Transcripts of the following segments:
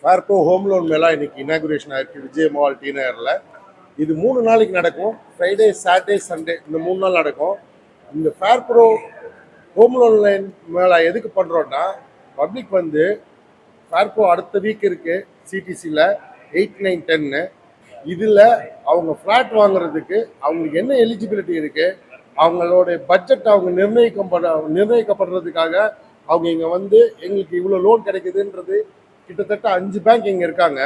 ஃபேர்கோ home loan மேலா இன்னைக்கு inauguration ஆயிருக்கு Vijay mall D நகரில். இது 3 நாளைக்கு நடக்கும். ஃப்ரைடே, சாட்டர்டே, சண்டே இந்த 3 நாள் நடக்கும். இந்த ஃபேர்ப்ரோ ஹோம் லோன் லைன் மேலா எதுக்கு பண்ணுறோன்னா, பப்ளிக் வந்து ஃபேர்ப்ரோ அடுத்த வீக் இருக்குது சிடிசியில் 8, 9, 10. இதில் அவங்க ஃப்ளாட் வாங்குறதுக்கு அவங்களுக்கு என்ன எலிஜிபிலிட்டி இருக்குது, அவங்களோட பட்ஜெட் அவங்க நிர்ணயிக்கப்படுறதுக்காக அவங்க இங்கே வந்து எங்களுக்கு இவ்வளோ லோன் கிடைக்குதுன்றது கிட்டத்தட்ட 5 பேங்க் இங்கே இருக்காங்க.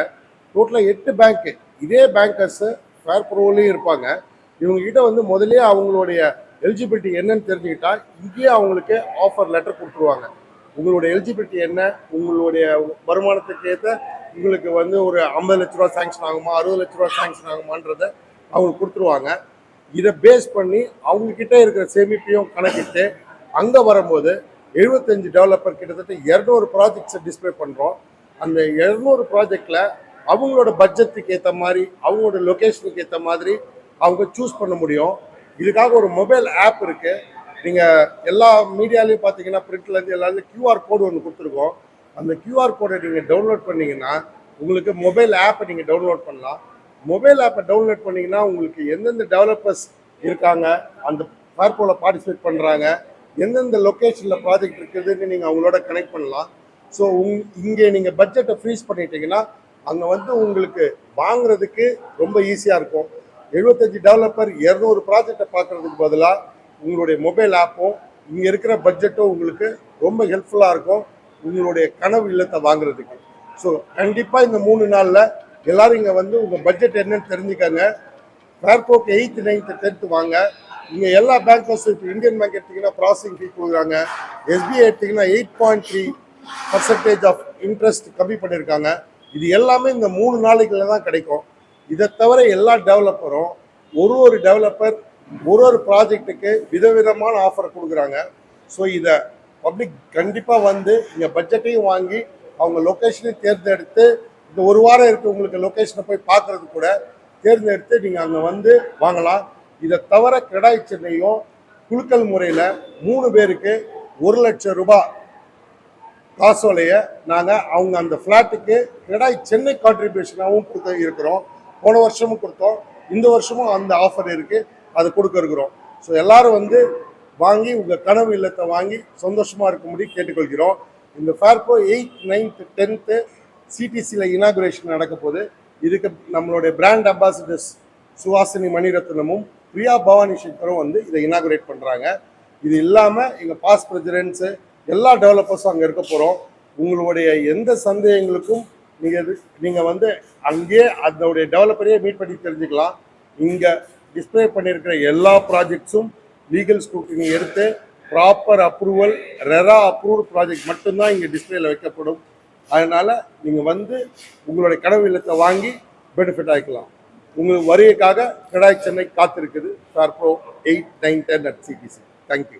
டோட்டலாக 8 பேங்க்கு இதே பேங்கர்ஸு ஃபேர்ப்ரோலையும் இருப்பாங்க. இவங்ககிட்ட வந்து முதலே அவங்களுடைய எலிஜிபிலிட்டி என்னன்னு தெரிஞ்சுக்கிட்டா இங்கேயே அவங்களுக்கு ஆஃபர் லெட்டர் கொடுத்துருவாங்க. உங்களுடைய எலிஜிபிலிட்டி என்ன, உங்களுடைய வருமானத்துக்கு ஏற்ற உங்களுக்கு வந்து ஒரு 50 லட்ச ரூபா சாங்ஷன் ஆகுமா, 60 லட்ச ரூபா சாங்ஷன் ஆகுமான்றதை அவங்களுக்கு கொடுத்துருவாங்க. இதை பேஸ் பண்ணி அவங்கக்கிட்ட இருக்கிற சேமிப்பையும் கணக்கிட்டு அங்கே வரும்போது 75 டெவலப்பர் கிட்டத்தட்ட 200 ப்ராஜெக்ட்ஸை டிஸ்பிளே பண்ணுறோம். அந்த 200 ப்ராஜெக்டில் அவங்களோட பட்ஜெட்டுக்கு ஏற்ற மாதிரி, அவங்களோட லொக்கேஷனுக்கு ஏற்ற மாதிரி அவங்க சூஸ் பண்ண முடியும். இதுக்காக ஒரு மொபைல் ஆப் இருக்குது. நீங்கள் எல்லா மீடியாலையும் பார்த்தீங்கன்னா பிரிண்ட்லேருந்து எல்லாருமே QR கோடு ஒன்று கொடுத்துருக்கோம். அந்த QR கோடை நீங்கள் டவுன்லோட் பண்ணிங்கன்னா உங்களுக்கு மொபைல் ஆப்பை நீங்கள் டவுன்லோட் பண்ணலாம். மொபைல் ஆப்பை டவுன்லோட் பண்ணிங்கன்னா உங்களுக்கு எந்தெந்த டெவலப்பர்ஸ் இருக்காங்க, அந்த ஃபேர்ப்ரோவில் பார்ட்டிசிபேட் பண்ணுறாங்க, எந்தெந்த லொக்கேஷனில் ப்ராஜெக்ட் இருக்குதுன்னு நீங்கள் அவங்களோட கனெக்ட் பண்ணலாம். ஸோ இங்கே நீங்கள் பட்ஜெட்டை ஃப்ரீஸ் பண்ணிட்டீங்கன்னா அங்கே வந்து உங்களுக்கு வாங்குறதுக்கு ரொம்ப ஈஸியாக இருக்கும். 75 டெவலப்பர் 200 ப்ராஜெக்டை பார்க்குறதுக்கு பதிலாக உங்களுடைய மொபைல் ஆப்பும் இங்கே இருக்கிற பட்ஜெட்டும் உங்களுக்கு ரொம்ப ஹெல்ப்ஃபுல்லாக இருக்கும் உங்களுடைய கனவு இல்லத்தை வாங்குறதுக்கு. ஸோ கண்டிப்பாக இந்த 3 நாளில் எல்லோரும் இங்கே வந்து உங்கள் பட்ஜெட் என்னன்னு தெரிஞ்சுக்கங்க. ஃபேர்ப்ரோக்கு 8th, 9th, 10th வாங்க. இங்கே எல்லா பேங்க்ஸும் இப்போ இந்தியன் பேங்க் எடுத்திங்கன்னா ப்ராசஸிங் ஃபீ கொடுக்குறாங்க. SBI எடுத்திங்கன்னா 8.3% ஆஃப் இன்ட்ரெஸ்ட் கம்மி பண்ணியிருக்காங்க. இது எல்லாமே இந்த 3 நாளைக்குள்ள தான் கிடைக்கும். இதை தவிர எல்லா டெவலப்பரும் ஒரு டெவலப்பர் ஒரு ப்ராஜெக்ட்டுக்கு விதவிதமான ஆஃபர் கொடுக்குறாங்க. ஸோ இதை பப்ளிக் கண்டிப்பாக வந்து இங்கே பட்ஜெட்டையும் வாங்கி அவங்க லொக்கேஷனையும் தேர்ந்தெடுத்து இந்த ஒரு வாரம் இருக்குது உங்களுக்கு லொக்கேஷனை போய் பார்க்குறது கூட தேர்ந்தெடுத்து நீங்கள் அங்கே வந்து வாங்கலாம். இதை தவிர கிரடாய் சென்னையும் குலுக்கல் முறையில் 3 பேருக்கு 1 லட்சம் ரூபாய் காசோலையை நாங்கள் அவங்க அந்த ஃப்ளாட்டுக்கு கிரடாய் சென்னை கான்ட்ரிபியூஷனாகவும் கொடுக்க இருக்கிறோம். போன வருஷமும் கொடுத்தோம், இந்த வருஷமும் அந்த ஆஃபர் இருக்குது, அது கொடுக்க இருக்கிறோம். ஸோ எல்லோரும் வந்து வாங்கி உங்கள் கனவு இல்லத்தை வாங்கி சந்தோஷமாக இருக்கும்படி கேட்டுக்கொள்கிறோம். இந்த ஃபேர்ப்ரோ 8th, 9th, 10th சிடிசியில் இனாகுரேஷன் நடக்க போது. இதுக்கு நம்மளுடைய பிராண்ட் அம்பாசிடர்ஸ் சுஹாசினி மணிரத்னமும் பிரியா பவானி சங்கரும் வந்து இதை இனாகுரேட் பண்ணுறாங்க. இது இல்லாமல் எங்கள் பாஸ் பிரசிடென்ட்ஸு எல்லா டெவலப்பர்ஸும் அங்கே இருக்க போகிறோம். உங்களுடைய எந்த சந்தேகங்களுக்கும் நீங்கள் வந்து அங்கேயே அதோடைய டெவலப்பரையே மீட் பண்ணி தெரிஞ்சுக்கலாம். இங்கே டிஸ்பிளே பண்ணியிருக்கிற எல்லா ப்ராஜெக்ட்ஸும் லீகல் ஸ்க்ரூட்டினி எடுத்து proper approval, RERA approved project மட்டும்தான் இங்கே டிஸ்பிளேயில் வைக்கப்படும். அதனால் நீங்கள் வந்து உங்களுடைய கனவு இல்லத்தை வாங்கி பெனிஃபிட் ஆகிக்கலாம். உங்களுக்கு வருகைக்காக கிரடாய் சென்னை காத்திருக்குது ஃபேர்ப்ரோ 8, 9, 10 at CTC. தேங்க்யூ.